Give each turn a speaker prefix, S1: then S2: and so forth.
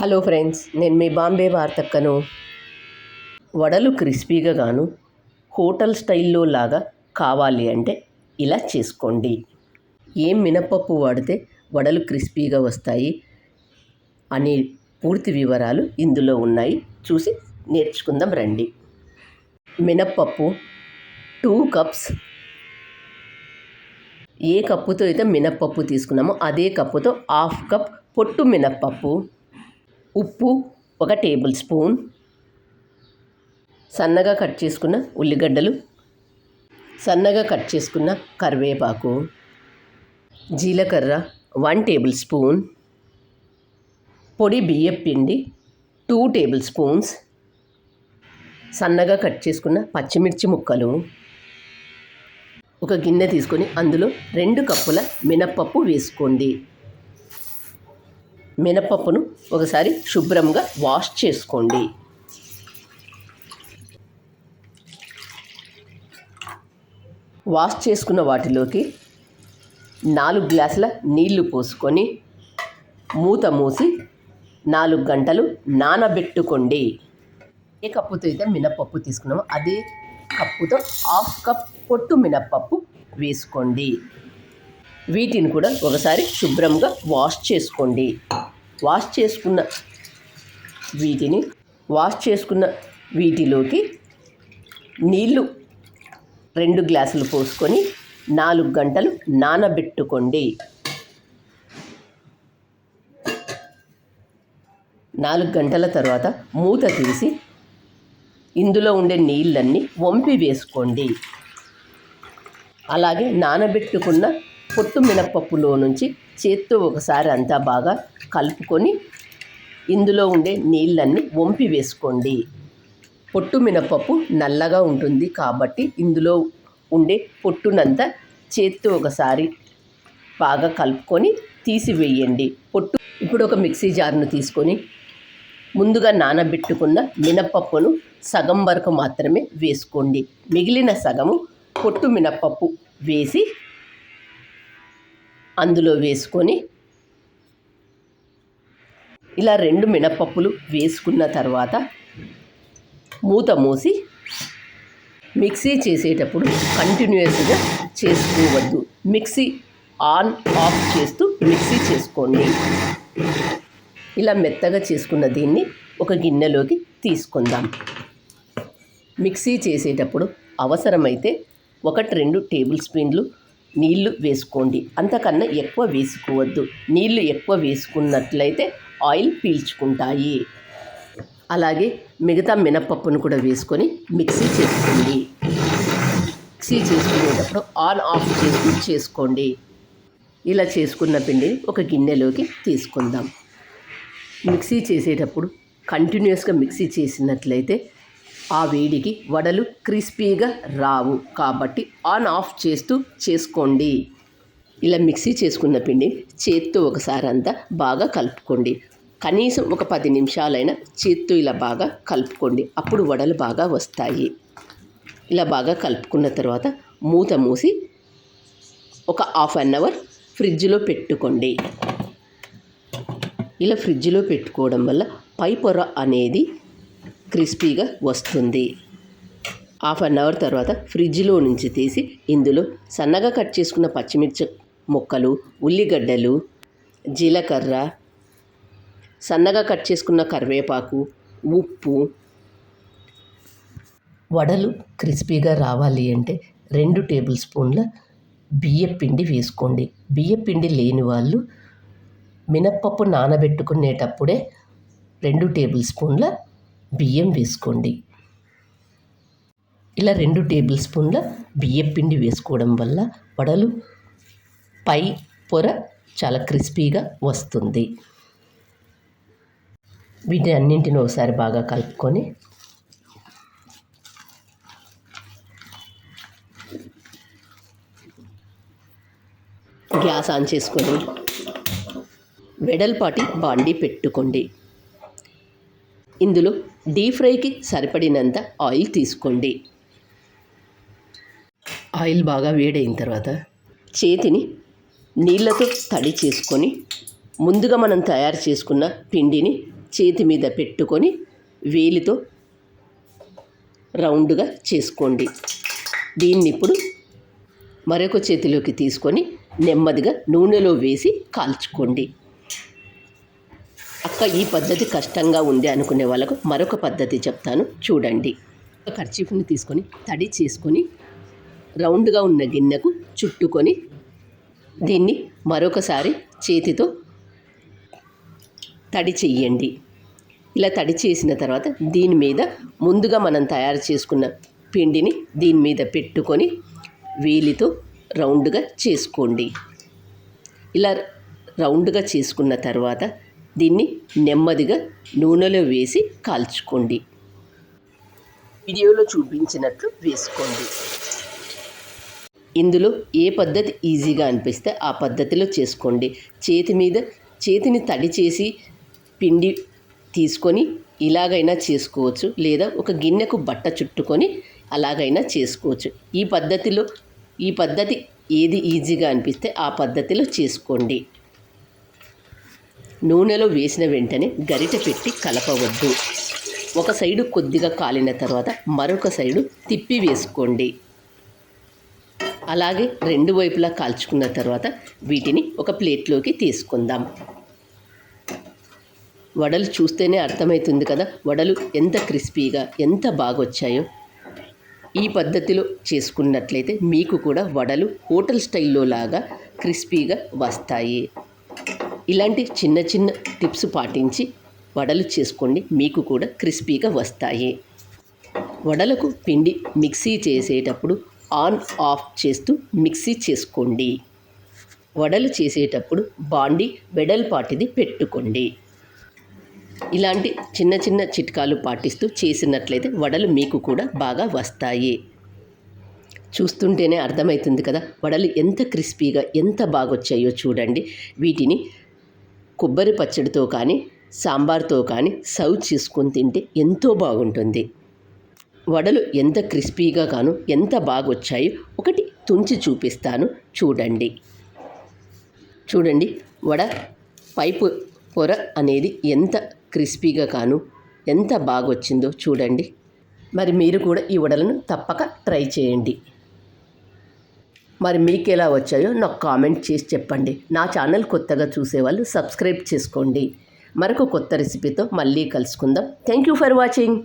S1: Hello friends, నేను మీ బాంబే వార్తక్కను. వడలు క్రిస్పీగా గాను హోటల్ స్టైల్లో లాగా కావాలి అంటే ఇలా చేసుకోండి. ఏం మినప్పప్పు వాడితే వడలు క్రిస్పీగా వస్తాయి అనే పూర్తి వివరాలు ఇందులో ఉన్నాయి. చూసి నేర్చుకుందాం రండి. మినప్పప్పు 2 కప్స్. ఏ కప్పుతో అయితే మినప్పప్పు తీసుకున్నామో అదే కప్పుతో 1/2 కప్ పొట్టు మినప్పప్పు. ఉప్పు 1 టేబుల్ స్పూన్. సన్నగా కట్ చేసుకున్న ఉల్లిగడ్డలు, సన్నగా కట్ చేసుకున్న కరివేపాకు, జీలకర్ర 1 టేబుల్ స్పూన్, పొడి బియ్యపు పిండి 2 టేబుల్ స్పూన్స్, సన్నగా కట్ చేసుకున్న పచ్చిమిర్చి ముక్కలు. ఒక గిన్నె తీసుకొని అందులో 2 కప్పుల మినప్పప్పు వేసుకోండి. మినప్పప్పును ఒకసారి శుభ్రంగా వాష్ చేసుకోండి. వాష్ చేసుకున్న వాటిలోకి 4 గ్లాసుల నీళ్లు పోసుకొని మూత మూసి 4 గంటలు నానబెట్టుకోండి. ఏ కప్పుతో అయితే మినప్పప్పు తీసుకున్నామో అదే కప్పుతో 1/2 కప్ పొట్టు మినప్పప్పు వేసుకోండి. వీటిని కూడా ఒకసారి శుభ్రంగా వాష్ చేసుకోండి. వాష్ చేసుకున్న వీటిలోకి నీళ్లు 2 గ్లాసులు పోసుకొని 4 గంటలు నానబెట్టుకోండి. 4 గంటల తర్వాత మూత తీసి ఇందులో ఉండే నీళ్ళన్నీ వంపి వేసుకోండి. అలాగే నానబెట్టుకున్న పొట్టు మినప్పప్పులో నుంచి చేత్తో ఒకసారి అంతా బాగా కలుపుకొని ఇందులో ఉండే నీళ్ళన్నీ వంపి వేసుకోండి. పొట్టు మినప్పప్పు నల్లగా ఉంటుంది కాబట్టి ఇందులో ఉండే పొట్టునంతా చేత్తో ఒకసారి బాగా కలుపుకొని తీసివేయండి. ఇప్పుడు ఒక మిక్సీ జార్ను తీసుకొని ముందుగా నానబెట్టుకున్న మినప్పప్పును సగం వరకు మాత్రమే వేసుకోండి. మిగిలిన సగము పొట్టు మినప్పప్పు వేసి అందులో వేసుకొని ఇలా 2 మినప్పప్పులు వేసుకున్న తర్వాత మూత మూసి మిక్సీ చేసేటప్పుడు కంటిన్యూస్గా చేసుకోవద్దు. మిక్సీ ఆన్ ఆఫ్ చేస్తూ మిక్సీ చేసుకోండి. ఇలా మెత్తగా చేసుకున్న దీన్ని ఒక గిన్నెలోకి తీసుకుందాం. మిక్సీ చేసేటప్పుడు అవసరమైతే 1-2 టేబుల్ స్పూన్లు నీళ్లు వేసుకోండి. అంతకన్నా ఎక్కువ వేసుకోవద్దు. నీళ్లు ఎక్కువ వేసుకున్నట్లయితే ఆయిల్ పీల్చుకుంటాయి. అలాగే మిగతా మినప్పప్పును కూడా వేసుకొని మిక్సీ చేసుకోండి. మిక్సీ చేసుకునేటప్పుడు ఆన్ ఆఫ్ చేస్తూ చేసుకోండి. ఇలా చేసుకున్న పిండిని ఒక గిన్నెలోకి తీసుకుందాం. మిక్సీ చేసేటప్పుడు కంటిన్యూస్గా మిక్సీ చేసినట్లయితే ఆ వేడికి వడలు క్రిస్పీగా రావు. కాబట్టి ఆన్ ఆఫ్ చేస్తూ చేసుకోండి. ఇలా మిక్సీ చేసుకున్న పిండి చేత్తో ఒకసారి అంతా బాగా కలుపుకోండి. కనీసం ఒక 10 నిమిషాలైనా చేత్తో ఇలా బాగా కలుపుకోండి. అప్పుడు వడలు బాగా వస్తాయి. ఇలా బాగా కలుపుకున్న తర్వాత మూత మూసి ఒక 1/2 అవర్ ఫ్రిడ్జ్లో పెట్టుకోండి. ఇలా ఫ్రిడ్జ్లో పెట్టుకోవడం వల్ల పై పొర అనేది క్రిస్పీగా వస్తుంది. 1/2 అవర్ తర్వాత ఫ్రిడ్జ్లో నుంచి తీసి ఇందులో సన్నగా కట్ చేసుకున్న పచ్చిమిర్చి ముక్కలు, ఉల్లిగడ్డలు, జీలకర్ర, సన్నగా కట్ చేసుకున్న కరివేపాకు, ఉప్పు. వడలు క్రిస్పీగా రావాలి అంటే 2 టేబుల్ స్పూన్ల బియ్యపు పిండి వేసుకోండి. బియ్యపు పిండి లేని వాళ్ళు మినప్పప్పు నానబెట్టుకునేటప్పుడే 2 టేబుల్ స్పూన్ల బియ్యం వేసుకోండి. ఇలా 2 టేబుల్ స్పూన్ల బియ్యపు పిండి వేసుకోవడం వల్ల వడలు పై పొర చాలా క్రిస్పీగా వస్తుంది. వీటి అన్నింటిని ఒకసారి బాగా కలుపుకొని గ్యాస్ ఆన్ చేసుకొని వెడల్పాటి బాండీ పెట్టుకోండి. ఇందులో డీప్ ఫ్రైకి సరిపడినంత ఆయిల్ తీసుకోండి. ఆయిల్ బాగా వేడైన తర్వాత చేతిని నీళ్ళతో తడి చేసుకొని ముందుగా మనం తయారు చేసుకున్న పిండిని చేతి మీద పెట్టుకొని వేలితో రౌండ్గా చేసుకోండి. దీన్ని ఇప్పుడు మరొక చేతిలోకి తీసుకొని నెమ్మదిగా నూనెలో వేసి కాల్చుకోండి. అక్క ఈ పద్ధతి కష్టంగా ఉంది అనుకునే వాళ్ళకు మరొక పద్ధతి చెప్తాను చూడండి. ఒక కర్చీఫ్ని తీసుకొని తడి చేసుకొని రౌండ్గా ఉన్న గిన్నెకు చుట్టుకొని దీన్ని మరొకసారి చేతితో తడి చెయ్యండి. ఇలా తడి చేసిన తర్వాత దీని మీద ముందుగా మనం తయారు చేసుకున్న పిండిని దీని మీద పెట్టుకొని వేలితో రౌండ్గా చేసుకోండి. ఇలా రౌండ్గా చేసుకున్న తర్వాత దీన్ని నెమ్మదిగా నూనెలో వేసి కాల్చుకోండి. వీడియోలో చూపించినట్లు వేసుకోండి. ఇందులో ఏ పద్ధతి ఈజీగా అనిపిస్తే ఆ పద్ధతిలో చేసుకోండి. చేతిని తడి చేసి పిండి తీసుకొని ఇలాగైనా చేసుకోవచ్చు, లేదా ఒక గిన్నెకు బట్ట చుట్టుకొని అలాగైనా చేసుకోవచ్చు. ఈ పద్ధతి ఏది ఈజీగా అనిపిస్తే ఆ పద్ధతిలో చేసుకోండి. నూనెలో వేసిన వెంటనే గరిటె పెట్టి కలపవద్దు. ఒక సైడు కొద్దిగా కాలిన తర్వాత మరొక సైడు తిప్పి వేసుకోండి. అలాగే రెండు వైపులా కాల్చుకున్న తర్వాత వీటిని ఒక ప్లేట్లోకి తీసుకుందాం. వడలు చూస్తేనే అర్థమవుతుంది కదా, వడలు ఎంత క్రిస్పీగా ఎంత బాగా వచ్చాయో. ఈ పద్ధతిలో చేసుకున్నట్లయితే మీకు కూడా వడలు హోటల్ స్టైల్లో లాగా క్రిస్పీగా వస్తాయి. ఇలాంటి చిన్న చిన్న టిప్స్ పాటించి వడలు చేసుకోండి, మీకు కూడా క్రిస్పీగా వస్తాయి. వడలకు పిండి మిక్సీ చేసేటప్పుడు ఆన్ ఆఫ్ చేస్తూ మిక్సీ చేసుకోండి. వడలు చేసేటప్పుడు బాండి వెడల్పాటిది పెట్టుకోండి. ఇలాంటి చిన్న చిన్న చిట్కాలు పాటిస్తూ చేసినట్లయితే వడలు మీకు కూడా బాగా వస్తాయి. చూస్తుంటేనే అర్థమవుతుంది కదా, వడలు ఎంత క్రిస్పీగా ఎంత బాగా వచ్చాయో చూడండి. వీటిని కొబ్బరి పచ్చడితో కానీ సాంబార్తో కానీ సర్వ్ చేసుకొని తింటే ఎంతో బాగుంటుంది. వడలు ఎంత క్రిస్పీగా గాను ఎంత బాగా వచ్చాయో ఒకటి తుంచి చూపిస్తాను చూడండి. వడ పైపు పొర అనేది ఎంత క్రిస్పీగా కాను ఎంత బాగా వచ్చిందో చూడండి. మరి మీరు కూడా ఈ వడలను తప్పక ట్రై చేయండి. మరి మీకు ఎలా వచ్చాయో నాకు కామెంట్ చేసి చెప్పండి. నా ఛానల్ కొత్తగా చూసేవాళ్ళు సబ్స్క్రైబ్ చేసుకోండి. మరొక కొత్త రెసిపీతో మళ్ళీ కలుసుకుందాం. Thank you for watching.